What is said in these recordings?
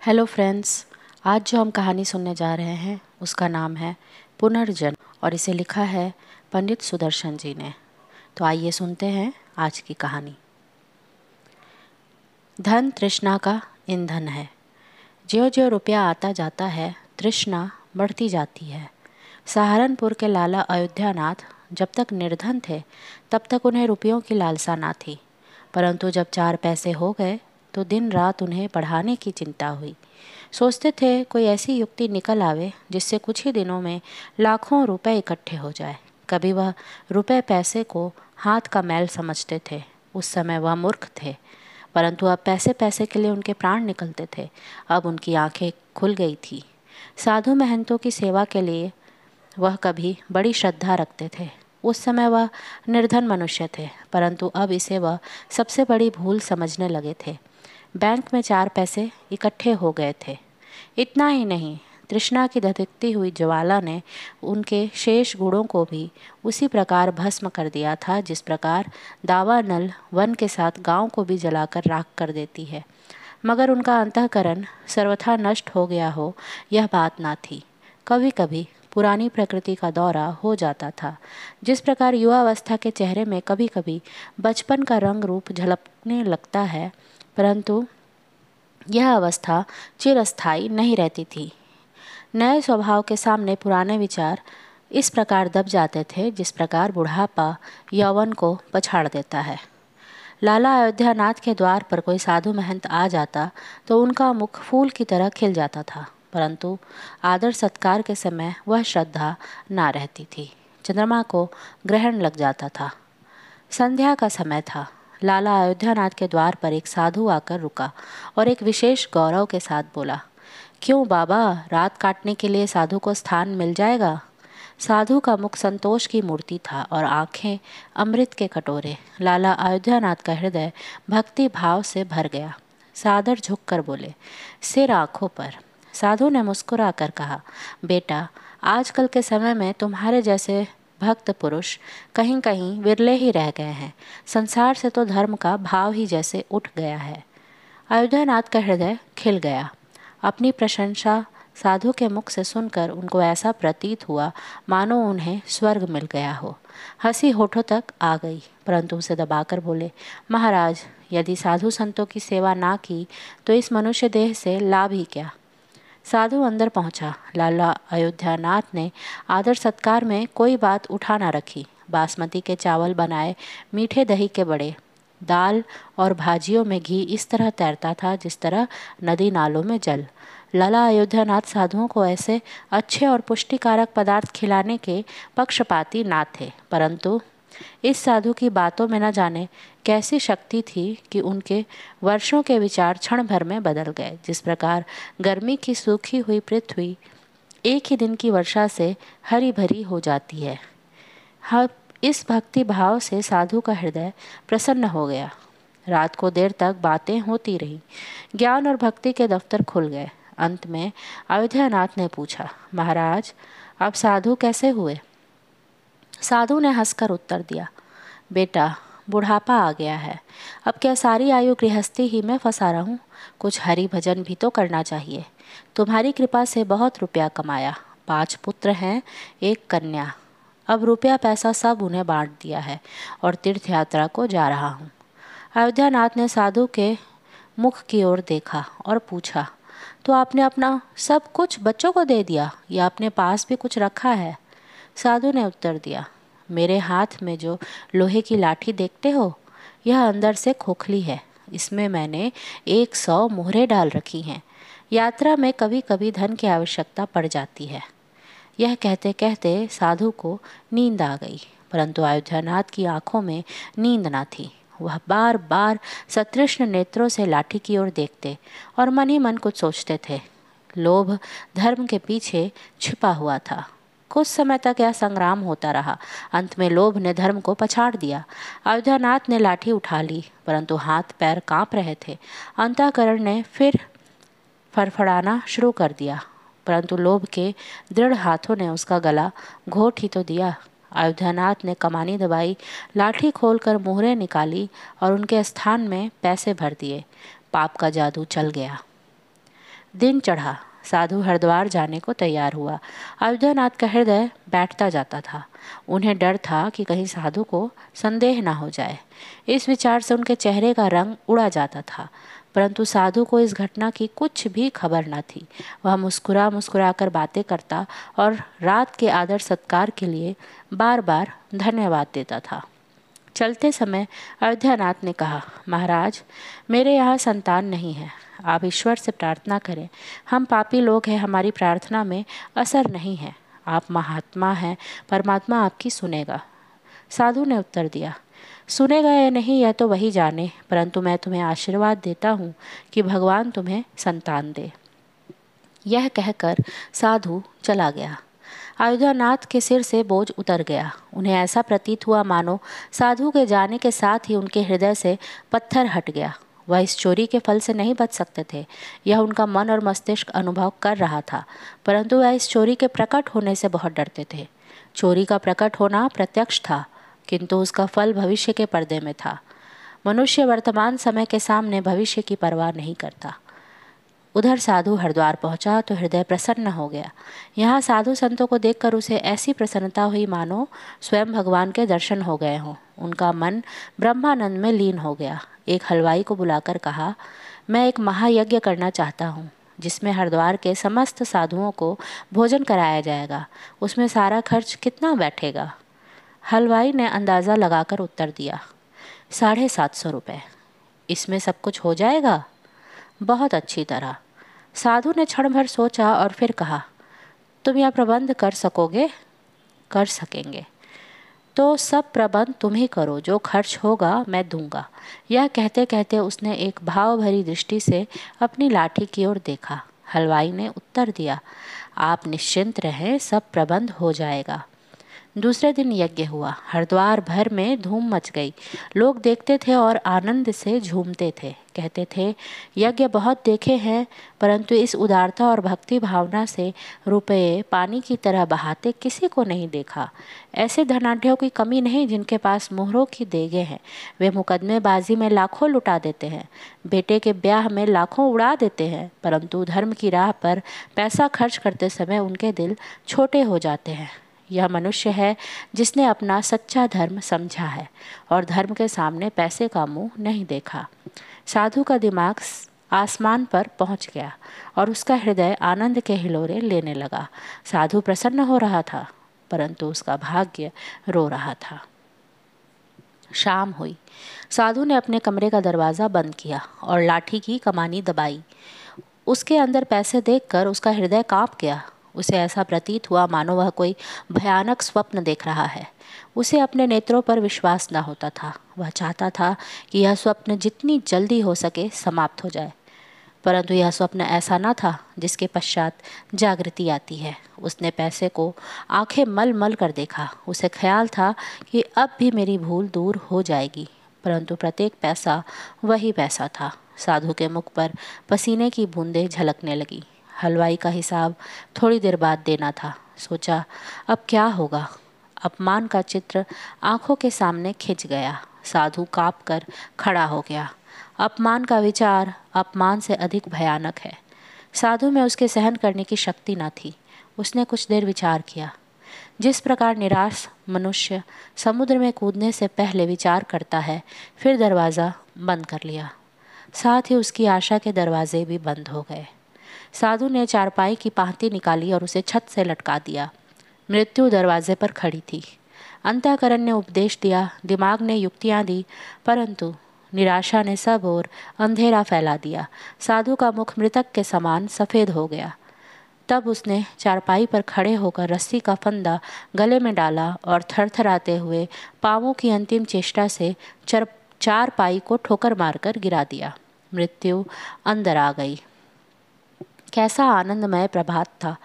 Hello friends. आज जो हम कहानी सुनने जा रहे हैं उसका नाम है पुनर्जन्म और इसे लिखा है पंडित सुदर्शन जी ने। तो आइए सुनते हैं आज की कहानी। धन तृष्णा का ईंधन है। ज्यों ज्यों रुपया आता जाता है तृष्णा बढ़ती जाती है। सहारनपुर के लाला अयोध्यानाथ जब तक निर्धन थे तब तक उन्हें रुपयों की लालसा ना थी, परंतु जब 4 पैसे हो गए तो दिन रात उन्हें बढ़ाने की चिंता हुई। सोचते थे कोई ऐसी युक्ति निकल आवे जिससे कुछ ही दिनों में लाखों रुपए इकट्ठे हो जाए। कभी वह रुपए पैसे को हाथ का मैल समझते थे। उस समय वह मूर्ख थे, परंतु अब पैसे पैसे के लिए उनके प्राण निकलते थे। अब उनकी आंखें खुल गई थी। साधु महंतों की सेवा के लिए वह कभी बड़ी श्रद्धा रखते थे। उस समय वह निर्धन मनुष्य थे, परंतु अब इसे वह सबसे बड़ी भूल समझने लगे थे। बैंक में 4 पैसे इकट्ठे हो गए थे। इतना ही नहीं, तृष्णा की धधकती हुई ज्वाला ने उनके शेष गुणों को भी उसी प्रकार भस्म कर दिया था जिस प्रकार दावानल वन के साथ गांव को भी जलाकर राख कर देती है। मगर उनका अंतःकरण सर्वथा नष्ट हो गया हो यह बात ना थी। कभी कभी पुरानी प्रकृति का दौरा हो जाता था। जिस प्रकार युवावस्था के चेहरे में कभी कभी बचपन का रंग रूप झलकने लगता है, परंतु यह अवस्था चिरस्थायी नहीं रहती थी। नए स्वभाव के सामने पुराने विचार इस प्रकार दब जाते थे जिस प्रकार बुढ़ापा यौवन को पछाड़ देता है। लाला अयोध्यानाथ के द्वार पर कोई साधु महंत आ जाता तो उनका मुख फूल की तरह खिल जाता था, परंतु आदर सत्कार के समय वह श्रद्धा ना रहती थी। चंद्रमा को ग्रहण लग जाता था। संध्या का समय था। लाला अयोध्यानाथ के द्वार पर एक साधु आकर रुका और एक विशेष गौरव के साथ बोला, क्यों बाबा, रात काटने के लिए साधु को स्थान मिल जाएगा। साधु का मुख संतोष की मूर्ति था और आंखें अमृत के कटोरे। लाला अयोध्यानाथ का हृदय भक्ति भाव से भर गया। सादर झुककर बोले, सिर आंखों पर। साधु ने मुस्कुराकर कहा, बेटा, आजकल के समय में तुम्हारे जैसे भक्त पुरुष कहीं कहीं विरले ही रह गए हैं। संसार से तो धर्म का भाव ही जैसे उठ गया है। अयोध्यानाथ का हृदय खिल गया। अपनी प्रशंसा साधु के मुख से सुनकर उनको ऐसा प्रतीत हुआ मानो उन्हें स्वर्ग मिल गया हो। हंसी होठों तक आ गई, परंतु उसे दबाकर बोले, महाराज, यदि साधु संतों की सेवा ना की तो इस मनुष्य देह से लाभ ही क्या। साधु अंदर पहुंचा। लाला अयोध्यानाथ ने आदर सत्कार में कोई बात उठा ना रखी। बासमती के चावल बनाए, मीठे दही के बड़े, दाल और भाजियों में घी इस तरह तैरता था जिस तरह नदी नालों में जल। लाला अयोध्यानाथ साधुओं को ऐसे अच्छे और पुष्टिकारक पदार्थ खिलाने के पक्षपाती ना थे, परंतु इस साधु की बातों में न जाने कैसी शक्ति थी कि उनके वर्षों के विचार क्षण भर में बदल गए। जिस प्रकार गर्मी की सूखी हुई पृथ्वी एक ही दिन की वर्षा से हरी भरी हो जाती है, हाँ, इस भक्ति भाव से साधु का हृदय प्रसन्न हो गया। रात को देर तक बातें होती रहीं। ज्ञान और भक्ति के दफ्तर खुल गए। अंत में अयोध्यानाथ ने पूछा, महाराज, आप साधु कैसे हुए। साधु ने हंसकर उत्तर दिया, बेटा, बुढ़ापा आ गया है। अब क्या सारी आयु गृहस्थी ही में फंसा रहूं। कुछ हरि भजन भी तो करना चाहिए। तुम्हारी कृपा से बहुत रुपया कमाया। 5 पुत्र हैं, 1 कन्या। अब रुपया पैसा सब उन्हें बांट दिया है और तीर्थ यात्रा को जा रहा हूँ। अयोध्यानाथ ने साधु के मुख की ओर देखा और पूछा, तो आपने अपना सब कुछ बच्चों को दे दिया या अपने पास भी कुछ रखा है। साधु ने उत्तर दिया, मेरे हाथ में जो लोहे की लाठी देखते हो, यह अंदर से खोखली है। इसमें मैंने 100 मोहरें डाल रखी हैं। यात्रा में कभी कभी धन की आवश्यकता पड़ जाती है। यह कहते कहते साधु को नींद आ गई, परंतु अयोध्यानाथ की आंखों में नींद न थी। वह बार बार सतृष्ण नेत्रों से लाठी की ओर देखते और मन ही मन कुछ सोचते थे। लोभ धर्म के पीछे छिपा हुआ था। कुछ समय तक यह संग्राम होता रहा। अंत में लोभ ने धर्म को पछाड़ दिया। अयोध्यानाथ ने लाठी उठा ली, परंतु हाथ पैर कांप रहे थे। अंतःकरण ने फिर फड़फड़ाना शुरू कर दिया, परंतु लोभ के दृढ़ हाथों ने उसका गला घोट ही तो दिया। अयोध्यानाथ ने कमानी दबाई, लाठी खोलकर मोहरें निकाली और उनके स्थान में पैसे भर दिए। पाप का जादू चल गया। दिन चढ़ा। साधु हरिद्वार जाने को तैयार हुआ। अयोध्यानाथ का हृदय बैठता जाता था। उन्हें डर था कि कहीं साधु को संदेह न हो जाए। इस विचार से उनके चेहरे का रंग उड़ा जाता था। परंतु साधु को इस घटना की कुछ भी खबर न थी। वह मुस्कुरा मुस्कुरा कर बातें करता और रात के आदर सत्कार के लिए बार बार धन्यवाद देता था। चलते समय अयोध्यानाथ ने कहा, महाराज, मेरे यहाँ संतान नहीं है। आप ईश्वर से प्रार्थना करें। हम पापी लोग हैं, हमारी प्रार्थना में असर नहीं है। आप महात्मा हैं, परमात्मा आपकी सुनेगा। साधु ने उत्तर दिया, सुनेगा या नहीं यह तो वही जाने, परंतु मैं तुम्हें आशीर्वाद देता हूँ कि भगवान तुम्हें संतान दे। यह कहकर साधु चला गया। अयोध्यानाथ के सिर से बोझ उतर गया। उन्हें ऐसा प्रतीत हुआ मानो साधु के जाने के साथ ही उनके हृदय से पत्थर हट गया। वह इस चोरी के फल से नहीं बच सकते थे, यह उनका मन और मस्तिष्क अनुभव कर रहा था, परंतु वह इस चोरी के प्रकट होने से बहुत डरते थे। चोरी का प्रकट होना प्रत्यक्ष था, किंतु उसका फल भविष्य के पर्दे में था। मनुष्य वर्तमान समय के सामने भविष्य की परवाह नहीं करता। उधर साधु हरिद्वार पहुंचा तो हृदय प्रसन्न हो गया। यहाँ साधु संतों को देखकर उसे ऐसी प्रसन्नता हुई मानो स्वयं भगवान के दर्शन हो गए हों। उनका मन ब्रह्मानंद में लीन हो गया। एक हलवाई को बुलाकर कहा, मैं एक महायज्ञ करना चाहता हूँ, जिसमें हरिद्वार के समस्त साधुओं को भोजन कराया जाएगा। उसमें सारा खर्च कितना बैठेगा? हलवाई ने अंदाज़ा लगाकर उत्तर दिया, 750 रुपये। इसमें सब कुछ हो जाएगा? बहुत अच्छी तरह। साधु ने क्षण भर सोचा और फिर कहा, तुम यह प्रबंध कर सकोगे? कर सकेंगे। तो सब प्रबंध तुम ही करो, जो खर्च होगा मैं दूंगा। यह कहते कहते उसने एक भाव भरी दृष्टि से अपनी लाठी की ओर देखा। हलवाई ने उत्तर दिया, आप निश्चिंत रहें, सब प्रबंध हो जाएगा। दूसरे दिन यज्ञ हुआ। हरिद्वार भर में धूम मच गई। लोग देखते थे और आनंद से झूमते थे। कहते थे, यज्ञ बहुत देखे हैं, परंतु इस उदारता और भक्ति भावना से रुपये पानी की तरह बहाते किसी को नहीं देखा। ऐसे धनाढ्यों की कमी नहीं जिनके पास मोहरों की देगे हैं। वे मुकदमेबाजी में लाखों लुटा देते हैं, बेटे के ब्याह में लाखों उड़ा देते हैं, परंतु धर्म की राह पर पैसा खर्च करते समय उनके दिल छोटे हो जाते हैं। यह मनुष्य है जिसने अपना सच्चा धर्म समझा है और धर्म के सामने पैसे का मुंह नहीं देखा। साधु का दिमाग आसमान पर पहुंच गया और उसका हृदय आनंद के हिलोरे लेने लगा। साधु प्रसन्न हो रहा था, परंतु उसका भाग्य रो रहा था। शाम हुई। साधु ने अपने कमरे का दरवाज़ा बंद किया और लाठी की कमानी दबाई। उसके अंदर पैसे देखकर उसका हृदय कांप गया। उसे ऐसा प्रतीत हुआ मानो वह कोई भयानक स्वप्न देख रहा है। उसे अपने नेत्रों पर विश्वास न होता था। वह चाहता था कि यह स्वप्न जितनी जल्दी हो सके समाप्त हो जाए, परंतु यह स्वप्न ऐसा न था जिसके पश्चात जागृति आती है। उसने पैसे को आंखें मल मल कर देखा। उसे ख्याल था कि अब भी मेरी भूल दूर हो जाएगी, परंतु प्रत्येक पैसा वही पैसा था। साधु के मुख पर पसीने की बूंदें झलकने लगी। हलवाई का हिसाब थोड़ी देर बाद देना था। सोचा, अब क्या होगा? अपमान का चित्र आंखों के सामने खिंच गया। साधु काँप कर खड़ा हो गया। अपमान का विचार अपमान से अधिक भयानक है। साधु में उसके सहन करने की शक्ति न थी। उसने कुछ देर विचार किया। जिस प्रकार निराश मनुष्य समुद्र में कूदने से पहले विचार करता है, फिर दरवाज़ा बंद कर लिया। साथ ही उसकी आशा के दरवाजे भी बंद हो गए। साधु ने चारपाई की पांति निकाली और उसे छत से लटका दिया। मृत्यु दरवाजे पर खड़ी थी। अंतःकरण ने उपदेश दिया, दिमाग ने युक्तियाँ दी, परंतु निराशा ने सब ओर अंधेरा फैला दिया। साधु का मुख मृतक के समान सफ़ेद हो गया। तब उसने चारपाई पर खड़े होकर रस्सी का फंदा गले में डाला और थरथराते हुए पाँवों की अंतिम चेष्टा से चारपाई को ठोकर मारकर गिरा दिया। मृत्यु अंदर आ गई। कैसा आनंदमय प्रभात था,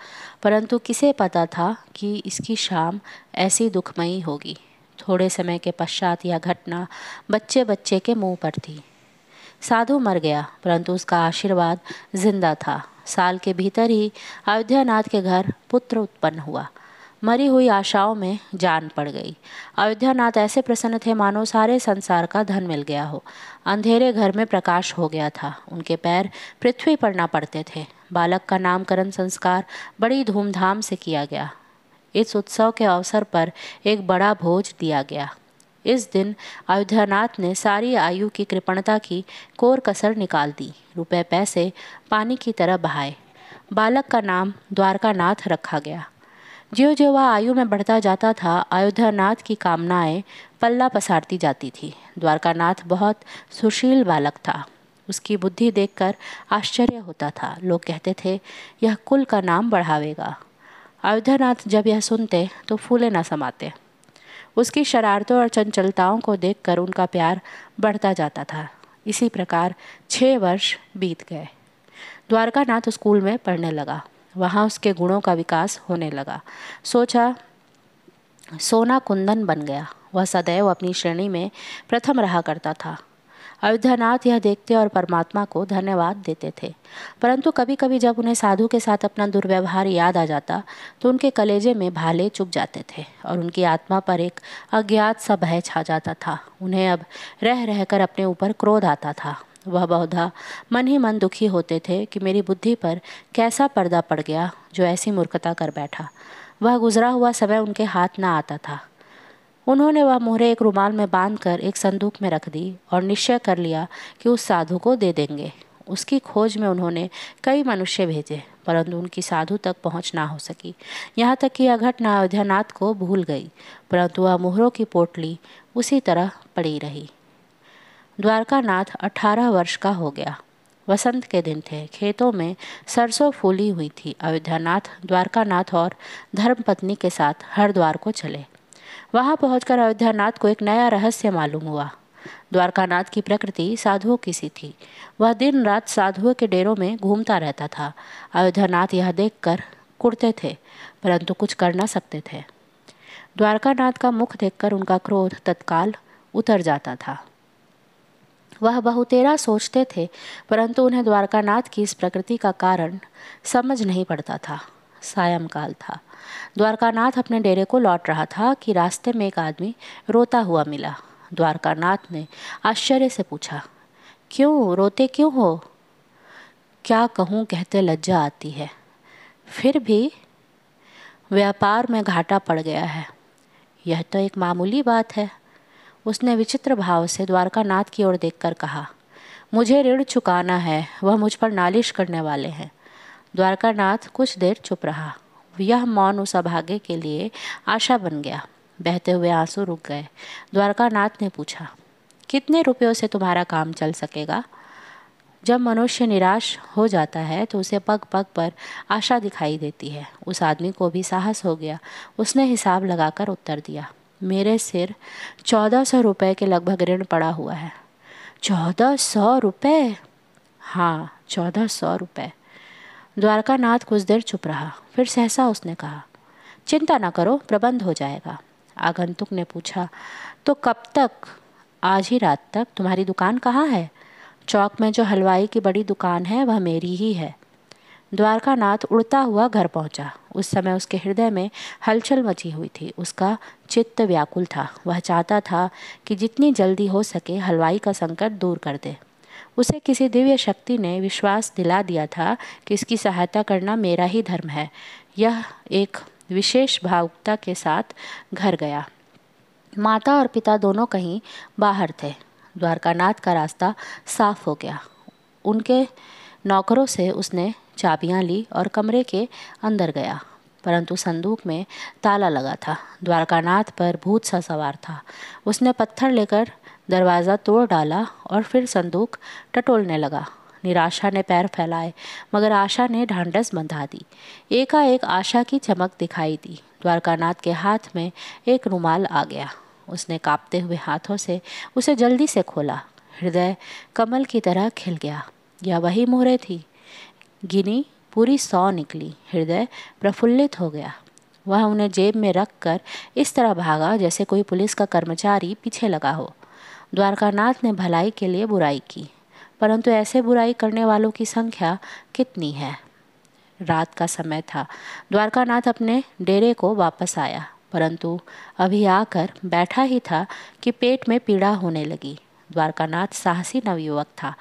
परंतु किसे पता था कि इसकी शाम ऐसी दुखमयी होगी। थोड़े समय के पश्चात यह घटना बच्चे बच्चे के मुंह पर थी। साधु मर गया, परंतु उसका आशीर्वाद जिंदा था। साल के भीतर ही अयोध्यानाथ के घर पुत्र उत्पन्न हुआ। मरी हुई आशाओं में जान पड़ गई। अयोध्यानाथ ऐसे प्रसन्न थे मानो सारे संसार का धन मिल गया हो। अंधेरे घर में प्रकाश हो गया था। उनके पैर पृथ्वी पर ना पड़ते थे। बालक का नामकरण संस्कार बड़ी धूमधाम से किया गया। इस उत्सव के अवसर पर एक बड़ा भोज दिया गया। इस दिन अयोध्यानाथ ने सारी आयु की कृपणता की कोर कसर निकाल दी। रुपए पैसे पानी की तरह बहाए। बालक का नाम द्वारकानाथ रखा गया। ज्यों ज्यों वह आयु में बढ़ता जाता था, अयोध्यानाथ की कामनाएं पल्ला पसारती जाती थी। द्वारकानाथ बहुत सुशील बालक था। उसकी बुद्धि देखकर आश्चर्य होता था। लोग कहते थे, यह कुल का नाम बढ़ावेगा। अयोध्यानाथ जब यह सुनते तो फूले न समाते। उसकी शरारतों और चंचलताओं को देखकर उनका प्यार बढ़ता जाता था। इसी प्रकार 6 वर्ष बीत गए। द्वारकानाथ स्कूल में पढ़ने लगा। वहाँ उसके गुणों का विकास होने लगा। सोचा सोना कुंदन बन गया। वह सदैव अपनी श्रेणी में प्रथम रहा करता था। अयोध्यानाथ यह देखते और परमात्मा को धन्यवाद देते थे। परंतु कभी कभी जब उन्हें साधु के साथ अपना दुर्व्यवहार याद आ जाता तो उनके कलेजे में भाले चुभ जाते थे और उनकी आत्मा पर एक अज्ञात सा भय छा जाता था। उन्हें अब रह रहकर अपने ऊपर क्रोध आता था। वह बहुधा मन ही मन दुखी होते थे कि मेरी बुद्धि पर कैसा पर्दा पड़ गया जो ऐसी मूर्खता कर बैठा। वह गुजरा हुआ समय उनके हाथ न आता था। उन्होंने वह मोहरे एक रुमाल में बांधकर एक संदूक में रख दी और निश्चय कर लिया कि उस साधु को दे देंगे। उसकी खोज में उन्होंने कई मनुष्य भेजे, परंतु उनकी साधु तक पहुंच ना हो सकी। यहाँ तक कि यह घटना अयोध्यानाथ को भूल गई, परंतु वह मोहरों की पोटली उसी तरह पड़ी रही। द्वारकानाथ 18 वर्ष का हो गया। वसंत के दिन थे। खेतों में सरसों फूली हुई थी। अयोध्यानाथ द्वारकानाथ और धर्मपत्नी के साथ हरिद्वार को चले। वहां पहुंचकर अयोध्यानाथ को एक नया रहस्य मालूम हुआ। द्वारकानाथ की प्रकृति साधुओं की सी थी। वह दिन रात साधुओं के डेरों में घूमता रहता था। अयोध्यानाथ यह देखकर कुढ़ते थे, परंतु कुछ कर न सकते थे। द्वारकानाथ का मुख देखकर उनका क्रोध तत्काल उतर जाता था। वह बहुतेरा सोचते थे, परंतु उन्हें द्वारकानाथ की इस प्रकृति का कारण समझ नहीं पड़ता था। सायंकाल था। द्वारकानाथ अपने डेरे को लौट रहा था कि रास्ते में एक आदमी रोता हुआ मिला। द्वारकानाथ ने आश्चर्य से पूछा, क्यों रोते क्यों हो? क्या कहूँ कहते लज्जा आती है। फिर भी व्यापार में घाटा पड़ गया है। यह तो एक मामूली बात है। उसने विचित्र भाव से द्वारकानाथ की ओर देखकर कहा, मुझे ऋण चुकाना है। वह मुझ पर नालिश करने वाले हैं। द्वारकानाथ कुछ देर चुप रहा। यह मौन उस अभागे के लिए आशा बन गया। बहते हुए आंसू रुक गए। द्वारकानाथ ने पूछा, कितने रुपयों से तुम्हारा काम चल सकेगा? जब मनुष्य निराश हो जाता है तो उसे पग पग पर आशा दिखाई देती है। उस आदमी को भी साहस हो गया। उसने हिसाब लगाकर उत्तर दिया, मेरे सिर 1400 रुपये के लगभग ऋण पड़ा हुआ है। 1400 रुपये? हाँ, 1400 रुपये। द्वारकानाथ कुछ देर चुप रहा। फिर सहसा उसने कहा, चिंता न करो, प्रबंध हो जाएगा। आगंतुक ने पूछा, तो कब तक? आज ही रात तक। तुम्हारी दुकान कहाँ है? चौक में जो हलवाई की बड़ी दुकान है वह मेरी ही है। द्वारकानाथ उड़ता हुआ घर पहुंचा। उस समय उसके हृदय में हलचल मची हुई थी। उसका चित्त व्याकुल था। वह चाहता था कि जितनी जल्दी हो सके हलवाई का संकट दूर कर दे। उसे किसी दिव्य शक्ति ने विश्वास दिला दिया था कि इसकी सहायता करना मेरा ही धर्म है। यह एक विशेष भावुकता के साथ घर गया। माता और पिता दोनों कहीं बाहर थे। द्वारकानाथ का रास्ता साफ हो गया। उनके नौकरों से उसने चाबियां ली और कमरे के अंदर गया, परंतु संदूक में ताला लगा था। द्वारकानाथ पर भूत सा सवार था। उसने पत्थर लेकर दरवाज़ा तोड़ डाला और फिर संदूक टटोलने लगा। निराशा ने पैर फैलाए, मगर आशा ने ढांढस बंधा दी। एकाएक आशा की चमक दिखाई दी। द्वारकानाथ के हाथ में एक रुमाल आ गया। उसने कांपते हुए हाथों से उसे जल्दी से खोला। हृदय कमल की तरह खिल गया। यह वही मोहरे थी। गिनी, पूरी 100 निकली। हृदय प्रफुल्लित हो गया। वह उन्हें जेब में रख कर इस तरह भागा जैसे कोई पुलिस का कर्मचारी पीछे लगा हो। द्वारकानाथ ने भलाई के लिए बुराई की, परंतु ऐसे बुराई करने वालों की संख्या कितनी है। रात का समय था। द्वारकानाथ अपने डेरे को वापस आया, परंतु अभी आकर बैठा ही था कि पेट में पीड़ा होने लगी। द्वारकानाथ साहसी नवयुवक था।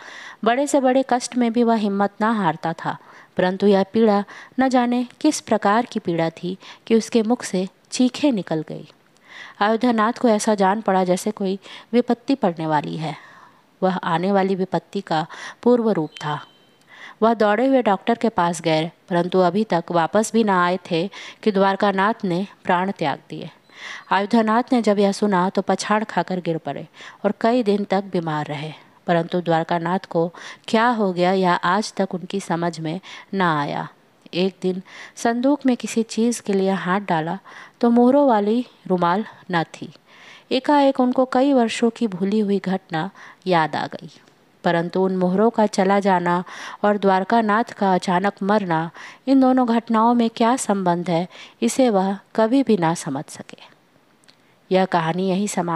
बड़े से बड़े कष्ट में भी वह हिम्मत ना हारता था। परंतु यह पीड़ा न जाने किस प्रकार की पीड़ा थी कि उसके मुख से चीखें निकल गई। अयोध्यानाथ को ऐसा जान पड़ा जैसे कोई विपत्ति पड़ने वाली है। वह आने वाली विपत्ति का पूर्व रूप था। वह दौड़े हुए डॉक्टर के पास गए, परंतु अभी तक वापस भी न आए थे कि द्वारकानाथ ने प्राण त्याग दिए। अयोध्यानाथ ने जब यह सुना तो पछाड़ खाकर गिर पड़े और कई दिन तक बीमार रहे, परंतु द्वारकानाथ को क्या हो गया यह आज तक उनकी समझ में न आया। एक दिन संदूक में किसी चीज़ के लिए हाथ डाला तो मोहरों वाली रुमाल न थी। एकाएक उनको कई वर्षों की भूली हुई घटना याद आ गई, परंतु उन मोहरों का चला जाना और द्वारकानाथ का अचानक मरना, इन दोनों घटनाओं में क्या संबंध है, इसे वह कभी भी ना समझ सके। यह कहानी यहीं समाप्त